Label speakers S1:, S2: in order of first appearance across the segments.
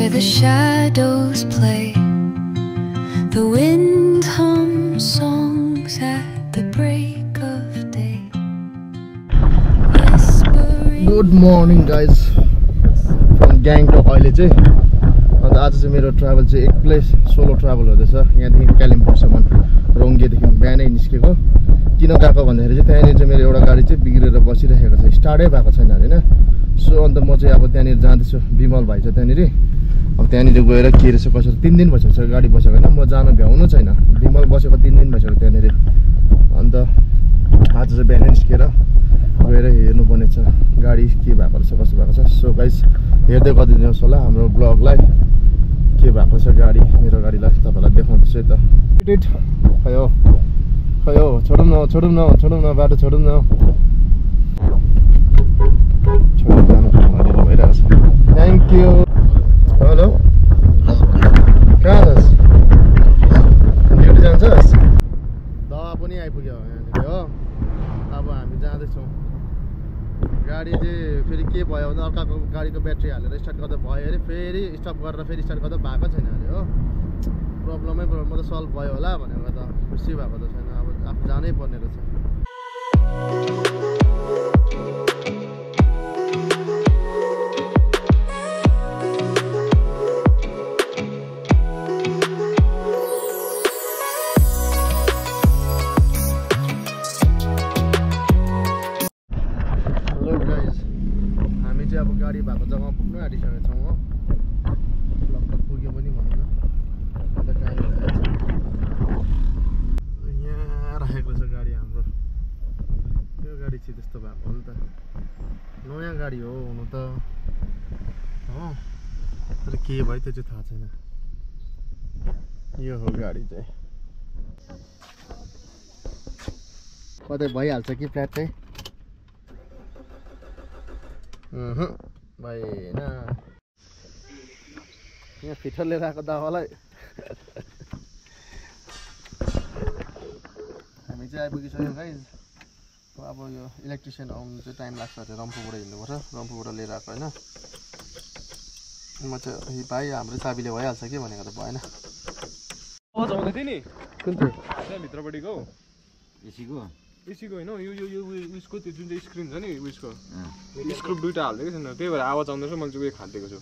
S1: where the shadows play. The wind hums songs at the break of day.
S2: Good morning guys from Gangtok अहिले चाहिँ अन्त आज चाहिँ मेरो ट्राभल चाहिँ एक्लै सोलो ट्राभल हुँदैछ यहाँदेखि कालिम्पोङसम्म रोङ्गेदेखि बिहानै निस्केको किन गएको भन्दाखेरि चाहिँ त्यहाँनिर चाहिँ मेरो एउटा गाडी चाहिँ बिग्रेर बसिरहेको छ स्टार्टै भएको छैन हैन सो अन्त म चाहिँ अब त्यहाँनिर जाँदैछु विमल भाइ छ त्यहाँनिर अब त्यहाँनिर गएर के रहेछ कसरी 3 दिन भइसक्यो गाडी बसेको हैन म जान भ्याउनु छैन विमल बसेको 3 दिन भइसक्यो त्यहाँनिर अन्त आज चाहिँ बिहानै निस्केर गएर हेर्नुपर्ने छ गाडी के भएको रहेछ कसो भएको छ सो गाइस हेर्दै गरिदिनुहोस् होला हाम्रो ब्लगलाई के भएको छ गाडी मेरो गाडीलाई तपाईलाई देखाउँदैछु है त खयो खयो छोडौँ न बाटो छोडौँ न छोडेर जानु भनेर भइरहेको छ थ्याङ्क यू हेलो कहाँ छस् ड्युटी जान्छस् दवा पनि आइपुग्यो यहाँनिर हो अब हामी जाँदैछौँ गाडी चाहिँ फेरि के भयो भने अर्काको गाडीको ब्याट्री हालेर स्टार्ट गर्दा भयो अरे फेरि स्टप गरेर फेरि स्टार्ट गर्दा भएको छैन अरे हो प्रब्लमै प्रब्लम त सल्भ भयो होला भनेर त खुसी भएको त छैन अब आफू जानै पर्ने रहेछ अब गाडी भएको जग्गामा पुग्नु आँटिसकेको छौँ हो लगभग पुग्यो पनि भनौँ न अन्त कहाँनिर यहाँ राखेको रहेछ गाडी हाम्रो त्यो गाडी चाहिँ त्यस्तो भएको हो नि त नयाँ गाडी हो हुनु त हो तर के भयो त्यो चाहिँ थाहा छैन यो हो गाडी चाहिँ कतै भइहाल्छ कि फ्ल्याट चाहिँ भएन यहाँ फिटर लिएर आएको दावालाई हामी चाहिँ आइपुगिसक्यौँ गाइज अब यो इलेक्ट्रिसियन आउनु चाहिँ टाइम लाग्छ अरे रम्फूबाट हिँड्नुपर्छ रम्फूबाट लिएर आएको होइन म चाहिँ भाइ हाम्रो चाबीले भइहाल्छ कि भनेको त भएन
S3: आउँदै थियो नि
S2: कुन चाहिँ
S3: त्यहाँ भित्रपट्टिको एसीको होइन यो उयसको त्यो जुन चाहिँ स्क्रिन छ नि उयसको स्क्रुप दुइटा हालिदिएको छैन त्यही भएर आवाज आउँदैछ मैले चाहिँ उयो खाँदिएको छु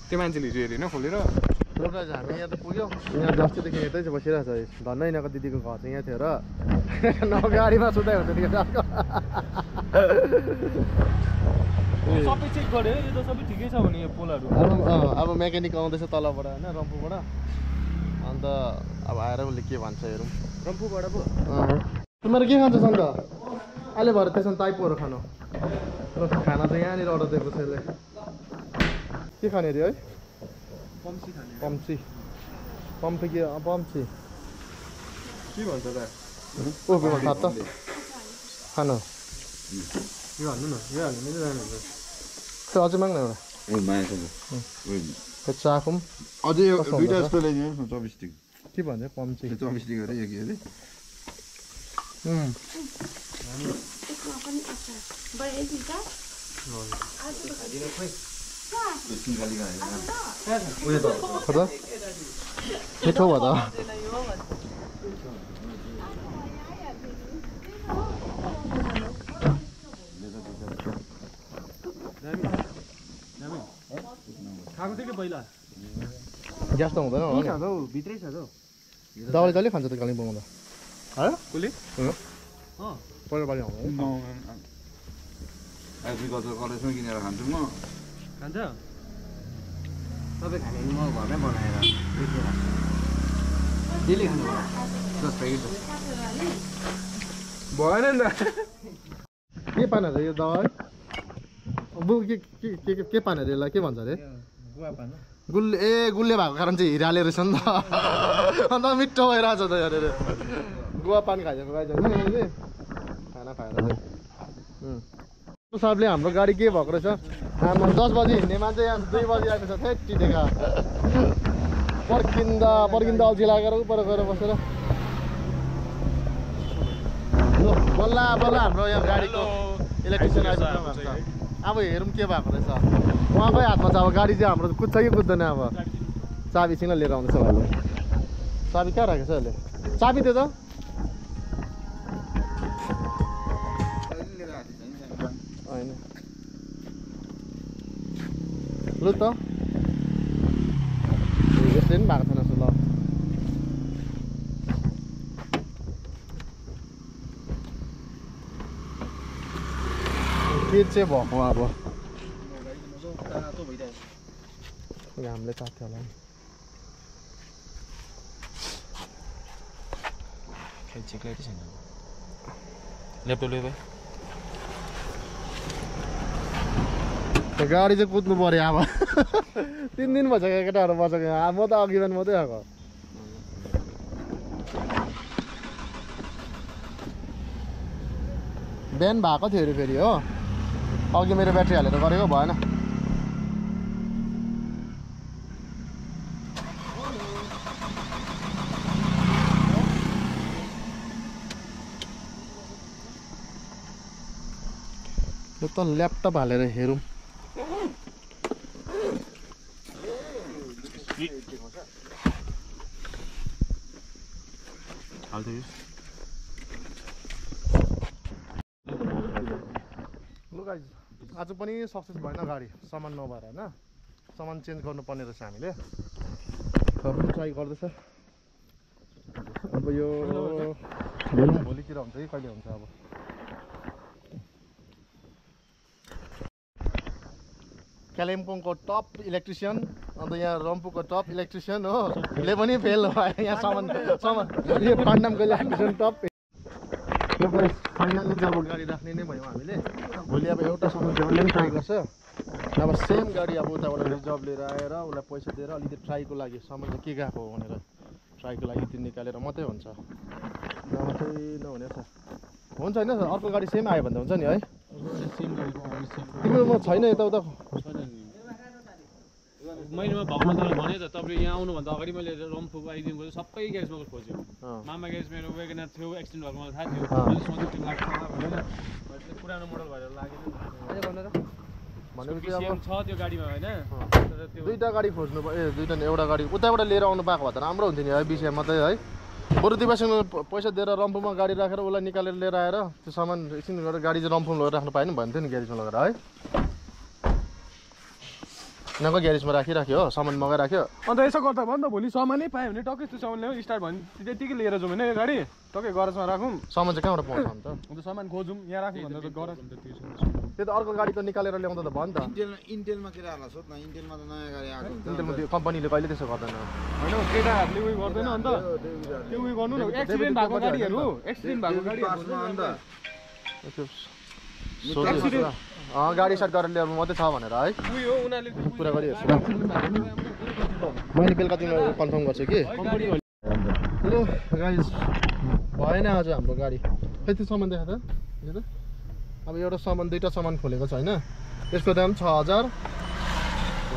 S3: त्यो मान्छेले हिजो हेरेन खोलेर
S2: हामी यहाँ त पुग्यौँ यहाँ जस्तीदेखि यतै चाहिँ बसिरहेको छ धन्न यिनीहरूको दिदीको घर चाहिँ यहाँ थियो र न गाडीमा सुताइ हुँदैन
S3: सबै चेक गऱ्यो यो त सबै ठिकै छ भने यो पोलहरू
S2: अब मेकानिक आउँदैछ तलबाट होइन रम्फूबाट अन्त अब आएर उसले के भन्छ हेरौँ
S3: रम्फूबाट पो
S2: तिमीहरू के खान्छस् अन्त अहिले भएर त्यसमा टाइपोहरू खानु र खाना त यहाँनिर अर्डर दिएको छ यसले के खाने अरे है
S3: पम्सी खाने
S2: पम्सी के पम्सी
S3: के भन्छ त
S2: ओ के भन्छ त खानु
S3: यो हाल्नु न यो हाल्नु नि जानुहुन्छ
S2: त्यो अझै माग्न एउटा त्यो चाखौँ
S4: अझै दुईटा जस्तो ल्याइदिनुहोस् न चपस्टिक
S2: के भन्छ पम्सी
S4: चपस्टिक अरे यो के अरे
S2: मिठो भयो त
S3: खाएको थियो कि पहिला
S2: ग्यास त हुँदैन
S3: होला भित्रै छ त
S2: दाउले जहिले खान्छ त कालिम्पोङमा त
S3: कसले
S2: पहिलो पालि आउँदैन
S4: एग्रिकल्चर कलेजमा किनेर खान्छु म
S3: खान्छ तपाईँ खाने म घरमै बनाएर डेली खानु 10 प्याकेट भएन नि त
S2: के पान अरे यो दबाई के पान अरे यसलाई के भन्छ अरे गुल्ले भएको कारण चाहिँ हिराले रहेछ नि त अन्त मिठो भइरहेछ त अरे गुवा पानी खाइदिएको गाई छैन यहाँले खाना खाएर चाहिँ सबले हाम्रो गाडी के भएको रहेछ 10 बजी हिँड्ने मान्छे यहाँ 2 बजी आएको छ थेटी देखा पर्खिँदा अल्छी लागेर उपर गएर बसेर बल्ल हाम्रो यहाँ गाडीको इलेक्ट्रिसियन आइपुग्नु भएको छ अब हेरौँ के भएको रहेछ उहाँकै हातमा छ अब गाडी चाहिँ हाम्रो कुद्छ कि कुद्दैन अब चाबीसँग लिएर आउँदैछ उहाँले चाबी कहाँ राखेको छ अहिले चाबी त्यो त होइन लु त यसले पनि भएको छैन ल के चाहिँ भएको अब घामले तात्यो होला नि
S5: चिक्लाइट छैन ल्यापटप ले भाइ
S2: गाडी चाहिँ कुद्नु पर्यो अब 3 दिन भइसक्यो केटाहरू बसेको म त अघि बिहान मात्रै आएको बिहान भएको थियो अरे फेरि हो अघि मेरो ब्याट्री हालेर गरेको भएन यो त ल्यापटप हालेर हेरौँ आज पनि सक्सेस भएन गाडी सामान नभएर होइन सामान चेन्ज गर्नुपर्ने रहेछ हामीले पनि ट्राई गर्दैछ अब यो भोलितिर हुन्छ कि कहिले हुन्छ अब कालिम्पोङको टप इलेक्ट्रिसियन अन्त यहाँ रम्फूको टप इलेक्ट्रिसियन हो ले पनि फेल भयो यहाँ सामान यो पाण्डामको इलेक्ट्रिसियन टप फाइनल्ली चाहिँ अब गाडी राख्ने नै भयो हामीले भोलि अब एउटा सामान ल्याउने पनि ट्राई गर्छ अब सेम गाडी अब उताबाट रिजर्भ लिएर आएर उसलाई पैसा दिएर अलिकति ट्राईको लागि सामान चाहिँ के गएको हो भनेर ट्राईको लागि त्यो निकालेर मात्रै हुन्छ नभए चाहिँ नहुने छ हुन्छ होइन अर्को गाडी सेम आयो भने त हुन्छ नि है तिम्रोमा छैन यताउता
S6: मैले भगवान्लाई भने त तपाईँ यहाँ आउनुभन्दा अगाडि मैले रम्फू आइदिनु पर्यो सबै ग्यारेजमा खोज्यो मामा ग्यारेज मेरो वेगनर थियो एक्सिडेन्ट भएको मलाई थाहा थियो मैले सोचेको त्यो लाग्छ पुरानो मोडल भएर लागेन
S2: भनेपछि अब
S6: छ त्यो गाडीमा होइन
S2: दुईवटा गाडी खोज्नु ए दुईवटा एउटा गाडी उताबाट लिएर आउनु पाएको भए त राम्रो हुन्थ्यो नि है विषयमा त है बरु दिवासँग पैसा दिएर रम्फूमा गाडी राखेर उसलाई निकालेर लिएर आएर त्यो सामान एकछिन गरेर गाडी चाहिँ रम्फूमा लगेर राख्नु पाएन भन्थ्यो नि ग्यारेजमा लगेर है यहाँको ग्यारेजमा राखिराख्यो हो सामान मगाइराख्यो
S3: अन्त यसो गर्दा भयो नि त भोलि सामानै पायो भने टक्कै त्यो सामान ल्याउँ स्टार्ट भयो भने त्यतिकै लिएर जाउँ होइन यो गाडी टक्कै गरजमा राखौँ
S2: सामान चाहिँ कहाँबाट पाउँछ अन्त
S3: अन्त सामान खोजौँ यहाँ राखौँ भन्दा त गरज
S2: त्यो त अर्को गाडीको निकालेर ल्याउँदा त भयो नि त
S4: इन्टेलमा के होला सोध्न इन्टेलमा त नयाँ गाडी आएको हुन्छ
S2: इन्टेलमा त्यो कम्पनीले कहिले त्यसो गर्दैन
S3: होइन केटाहरूले उयो गर्दैन अन्त त्यो उयो गर्नु न एक्सिडेन्ट भएको गाडीहरू एक्सिडेन्ट भएको गाडीहरू
S2: गाडी स्टार्ट गरेर ल्याउनु मात्रै छ भनेर है
S3: उयो उनीहरूले
S2: कुरा गरिहेर्छु मैले बेलुका तिमीलाई कन्फर्म गर्छु कि हेलो गाइस भएन आज हाम्रो गाडी खै त्यो सामान देखा त अब एउटा सामान दुईवटा सामान खोलेको छ होइन यसको दाम 6000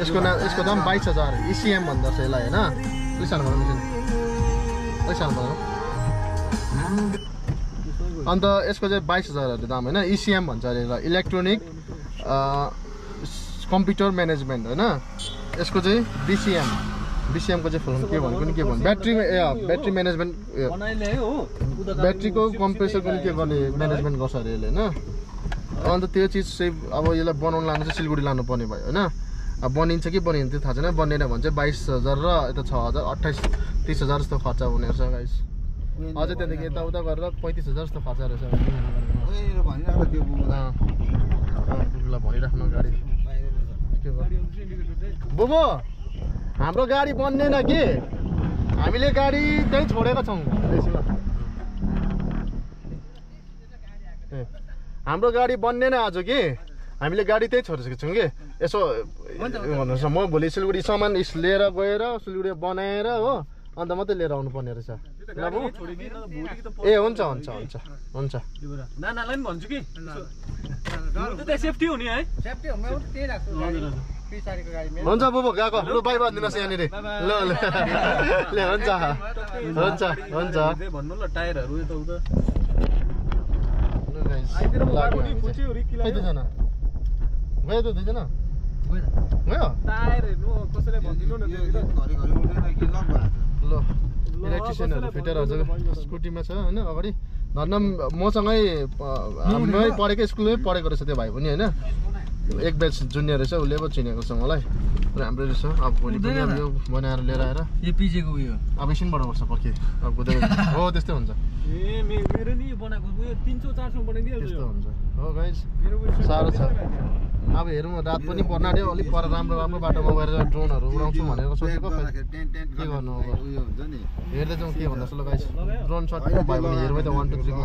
S2: यसको दाम 22000 ECM भन्दो रहेछ यसलाई होइन पैसा भन्नु मिसिन पैसा भन्नु अन्त यसको चाहिँ 22000 दाम होइन ECM भन्छ अरे यसलाई इलेक्ट्रोनिक कम्प्युटर म्यानेजमेन्ट होइन यसको चाहिँ BCM को चाहिँ फुल के भन्नु के भन्नु ब्याट्री म्यानेजमेन्ट ब्याट्रीको कम्प्रेसर पनि के गर्ने म्यानेजमेन्ट गर्छ अरे यसले होइन अन्त त्यो चिज चाहिँ अब यसलाई बनाउन लानु चाहिँ सिलगढी लानुपर्ने भयो होइन अब बनिन्छ कि बनिन्छ त्यो थाहा छैन बनिएन भने चाहिँ 22000 र यता 6000 28-30,000 जस्तो खर्च हुने रहेछ गाइस अझै त्यहाँदेखि यताउता गरेर 35,000 जस्तो खर्च रहेछ भनिराख्नु गाडी बुबु हाम्रो गाडी बन्नेन कि हामीले गाडी त्यही छोडेको छौँ हाम्रो गाडी बन्नेन आज कि हामीले गाडी त्यही छोडेको छौँ कि यसो भन्नुहोस् न म भोलि सिलगढी सामान लिएर गएर सिलगढी बनाएर हो अन्त मात्रै लिएर आउनु पर्ने रहेछ ए हुन्छ हुन्छ हुन्छ हुन्छ
S6: नानालाई पनि भन्छु कि सेफ्टी हुने है
S2: हुन्छ बुबु गएको लु बाई भनिदिनुहोस् यहाँनिर ल ल हुन्छ हुन्छ हुन्छ
S6: भन्नु ल टायरहरू यताउता
S2: गयो त दुईजना गयो
S3: टायर हेर्नु कसैले भनिदिनु न
S4: यो घरि उठेन कि लक भएको
S2: ल इलेक्ट्रिसियनहरू फिटरहरू चाहिँ स्कुटीमा छ होइन अगाडि धन्न मसँगै हाम्रै पढेकै स्कुलमै पढेको रहेछ त्यो भाइ पनि होइन एक ब्याच जुनियर रहेछ उसले पो चिनेको छ मलाई राम्रो रहेछ अब भोलि पनि अब यो बनाएर लिएर आएर
S5: यो पिछेको उयो
S2: अब एकछिनबाट बस्छ पर्खि अब कुदेर हो त्यस्तै हुन्छ
S6: ए मेरो नि बनाएको उयो 300-400 बनाइदियो
S2: त्यस्तो हुन्छ हो गाइस साह्रो छ अब हेरौँ रात पनि पर्न आँट्यो अलिक पर राम्रो राम्रो बाटोमा गएर ड्रोनहरू उडाउँछु भनेर सोचेको खै के गर्नु अब
S4: उयो हुन्छ नि
S2: हेर्दै जाउँ के भन्दा ल गाइस ड्रोन सट भयो भने हेरौँ त 1 2 3 को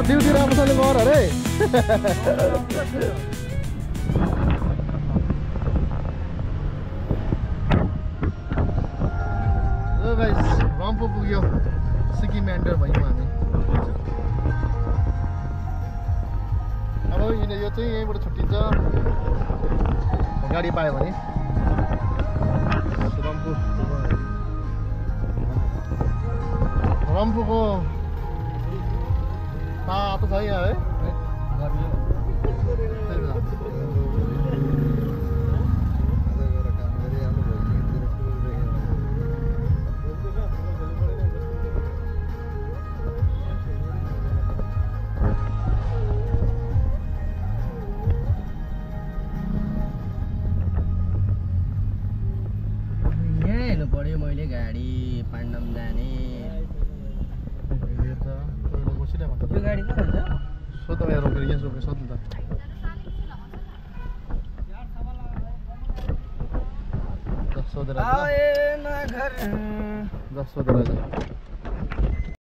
S2: ड्युटी राम्रोसँगले गर अरे गाइस रम्फू पुग्यो सिक्किम एन्टर भयौँ हामी अब यो चाहिँ यहीँबाट छुट्टिन्छ गाडी पायो भने रम्फूको तातो छ यहाँ है
S5: हेर्नु पर्यो मैले गाडी पाण्डम जाने यो गाडी कहाँ हुन्छ
S2: सोध यहाँ रोकेर यहाँ रोकेर सोध्नु त सोधेर सोधेर